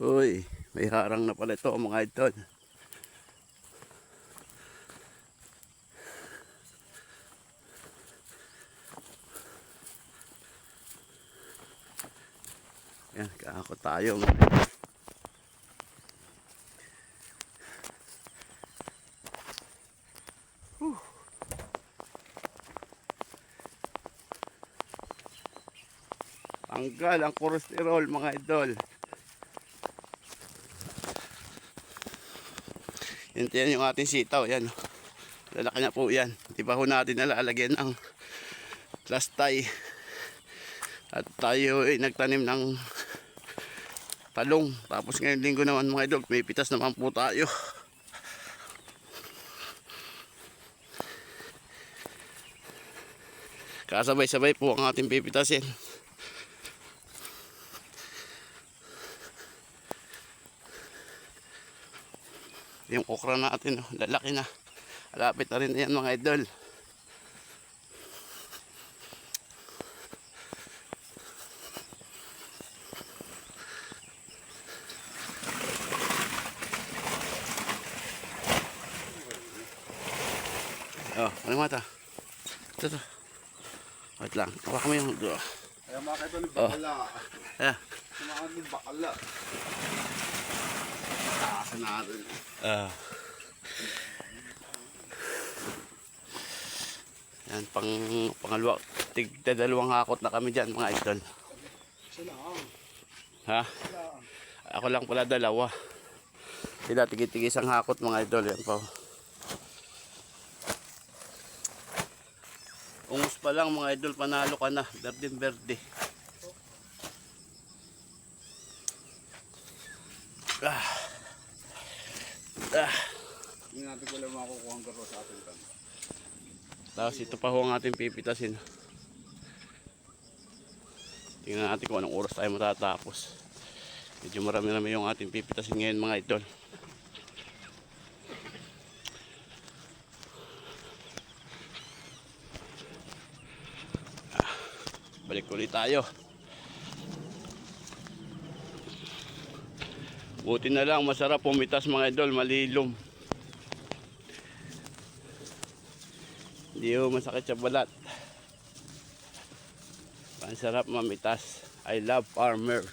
Uy, may harang na pala ito mga idol. Yan, kaako tayo mga idol. Tanggal ang cholesterol mga idol. Yan yung ating sitaw. Yan. Lalaki na po yan. Di pa ho natin nalalagyan ng plastay. At tayo ay nagtanim ng talong. Tapos ngayong linggo naman mga idol, may pitas naman po tayo. Kasabay-sabay po ang ating pipitasin. Yung okra natin, lalaki na. Malapit na rin yan mga idol. Oh, ano mata? Ito. Wait lang. Hawakan mo yung... Kaya makita ni bakala. Ayan. Sumakan ni bakala. Taasa natin. Yan, pangalawa. Tigdadalawang hakot na kami dyan mga idol. Sila. Ha? Ako lang pala dalawa. Sila tigit-tigis ang hakot mga idol. Yan po. Ungus pa lang mga idol, panalo ka na. Berdeng berde. Hindi natin ko lang makukuha ang garo sa atin. Tapos ito pa ho ang ating pipitasin. Tingnan natin kung anong oras tayo matatapos. Medyo marami-rami yung ating pipitasin ngayon mga idol. Balik ulit tayo. Buti na lang masarap pumitas mga idol, malilom. Hindi ho masakit sa balat. Ang sarap mamitas. I love farmers.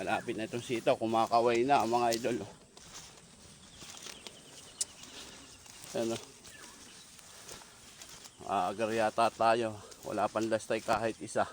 Malapit na itong sitaw, kumakaway na mga idol. Ano? Agar yata tayo. Wala pang lastay kahit isa.